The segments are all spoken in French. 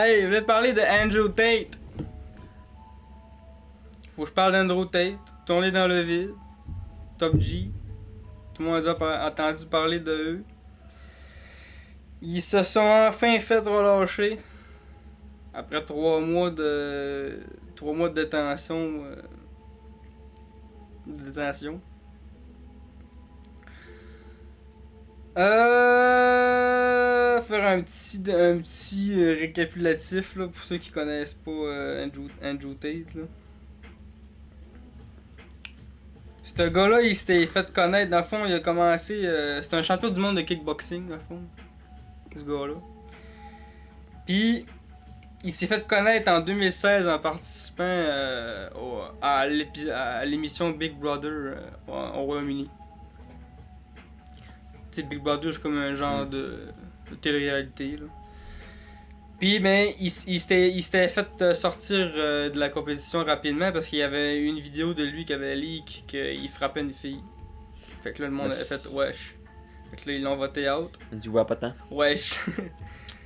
Hey, je voulais te parler de Andrew Tate. Faut que je parle d'Andrew Tate. Tourné dans le vide. Top G. Tout le monde a entendu parler de eux. Ils se sont enfin fait relâcher. Après 3 mois de détention. Faire un petit récapitulatif là, pour ceux qui connaissent pas Andrew Tate. Là. Ce gars-là, il s'était fait connaître. Dans le fond, il a commencé. C'est un champion du monde de kickboxing, dans le fond. Ce gars-là. Puis, il s'est fait connaître en 2016 en participant à l'émission Big Brother au Royaume-Uni. Tu sais, Big Brother, c'est comme un genre de télé-réalité. Là. Puis, ben, il s'était fait sortir de la compétition rapidement parce qu'il y avait une vidéo de lui qui avait leak qu'il frappait une fille. Fait que là, le monde avait fait wesh. Fait que là, ils l'ont voté out. Tu vois pas tant. Wesh.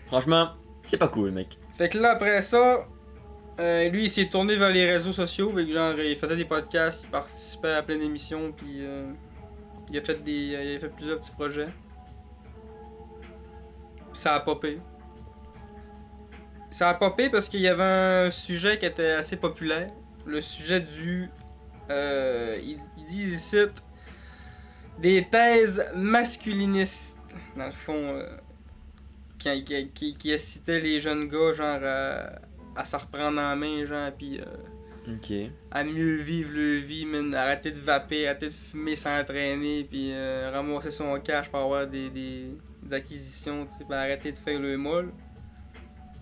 Franchement, c'est pas cool, mec. Fait que là, après ça, lui, il s'est tourné vers les réseaux sociaux. Fait que genre, il faisait des podcasts, il participait à plein d'émissions, puis il a fait plusieurs petits projets. Puis ça a popé. Ça a popé parce qu'il y avait un sujet qui était assez populaire. Le sujet du... il dit ici... Des thèses masculinistes. Dans le fond... qui incitait les jeunes gars, genre, à se reprendre en main, genre, pis... Ok. à mieux vivre leur vie, man. Arrêter de vaper, arrêter de fumer, s'entraîner, pis ramasser son cash pour avoir des acquisitions, tu sais, pis arrêter de faire le molle.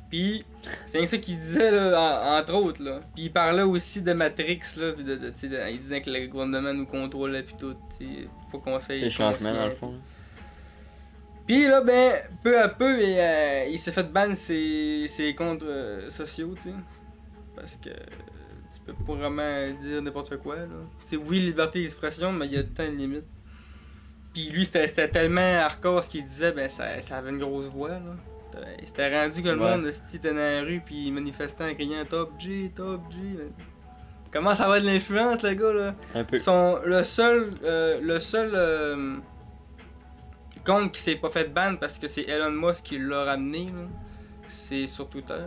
Pis, c'est ça qu'il disait, là, entre autres, là. Pis il parlait aussi de Matrix, là, pis il disait que le gouvernement nous contrôlait, pis tout, tu sais, faut qu'on s'aille. Les changements, dans le fond. Pis là, ben, peu à peu, il s'est fait ban ses comptes sociaux, tu sais. Parce que tu peux pas vraiment dire n'importe quoi, là. Tu sais, oui, liberté d'expression, mais il y a tout le temps une limite. Pis lui, c'était tellement hardcore ce qu'il disait, ben, ça avait une grosse voix, là. Il s'était rendu que le monde était dans la rue pis il manifestait en criant Top G, Top G. Ben. Comment ça va de l'influence, le gars, là? Un peu. Le seul compte qui s'est pas fait ban parce que c'est Elon Musk qui l'a ramené, là. C'est sur Twitter.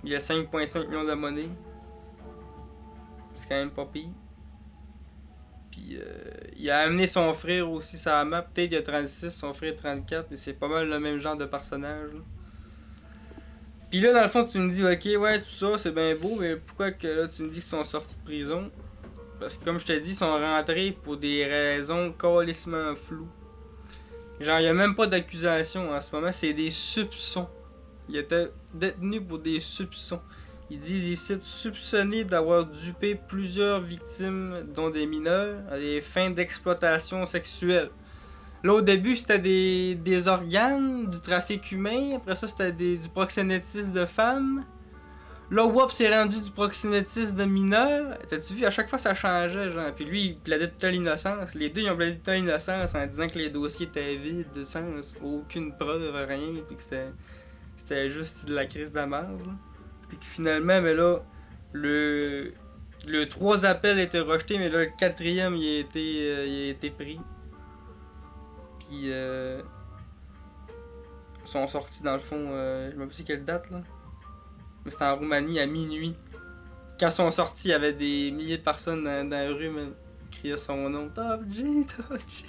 Il a 5,5 millions d'abonnés. C'est quand même pas pire. Puis il a amené son frère aussi sur la map. Peut-être il a 36, son frère 34, mais c'est pas mal le même genre de personnage. Là. Puis là, dans le fond, tu me dis, ok, ouais, tout ça, c'est bien beau, mais pourquoi que là, tu me dis qu'ils sont sortis de prison? Parce que comme je t'ai dit, ils sont rentrés pour des raisons calissement floues. Genre, il n'y a même pas d'accusation en ce moment, c'est des soupçons. Il était détenu pour des soupçons. Ils disent ici soupçonné d'avoir dupé plusieurs victimes, dont des mineurs, à des fins d'exploitation sexuelle. Là, au début, c'était des organes, du trafic humain. Après ça, c'était du proxénétisme de femmes. Là, whoop, c'est rendu du proxénétisme de mineurs. T'as-tu vu, à chaque fois, ça changeait, genre. Puis lui, il plaidait tout à l'innocence. Les deux, ils ont plaidé tout à l'innocence en disant que les dossiers étaient vides de sens. Aucune preuve, rien. Puis que c'était juste de la crise de la merde, là. Puis que finalement, mais là, le 3 appels étaient rejetés, mais là, le 4e, il a été pris. Puis, ils sont sortis dans le fond, je me rappelle plus quelle date, là. Mais c'était en Roumanie à minuit. Quand ils sont sortis, il y avait des milliers de personnes dans la rue, mais qui criaient son nom. Top G, Top G.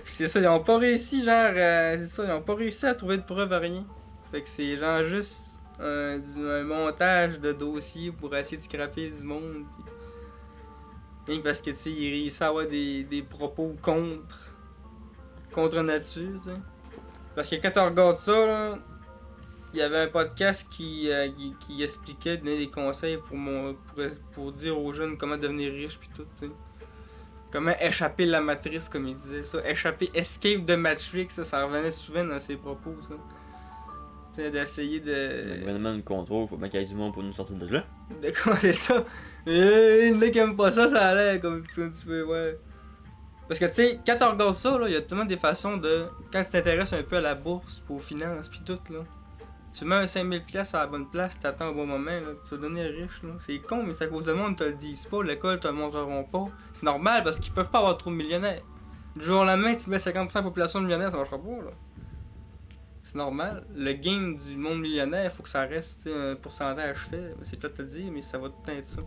Puis c'est ça, ils ont pas réussi, genre, ils ont pas réussi à trouver de preuves à rien. Fait que c'est genre juste un montage de dossiers pour essayer de scraper du monde. Rien parce que, tu sais, ils réussissent à avoir des propos contre nature, tu sais. Parce que quand tu regardes ça, là, il y avait un podcast qui expliquait, donnait des conseils pour dire aux jeunes comment devenir riche pis tout, tu sais. Comment échapper de la matrice, comme il disait ça. Escape de Matrix, ça revenait souvent dans ses propos, ça. Tu sais, d'essayer de... Le gouvernement nous contrôle, faut bien qu'il y ait du monde pour nous sortir de là. De coller ça. Le mec aime pas ça, ça a l'air comme tu peux, ouais. Parce que tu sais, quand tu regardes ça, il y a tellement des façons de... Quand tu t'intéresses un peu à la bourse, aux finances pis tout, là. Tu mets un 5000$ à la bonne place, t'attends au bon moment, là, tu vas devenir riche. Là. C'est con, mais c'est à cause de monde, te le disent pas, l'école te le montreront pas. C'est normal parce qu'ils peuvent pas avoir trop de millionnaires. Du jour au lendemain, tu mets 50% de la population de millionnaires, ça marchera pas. Là. C'est normal. Le game du monde millionnaire, il faut que ça reste un pourcentage fait. C'est plate à te dire, mais ça va tout le temps être ça.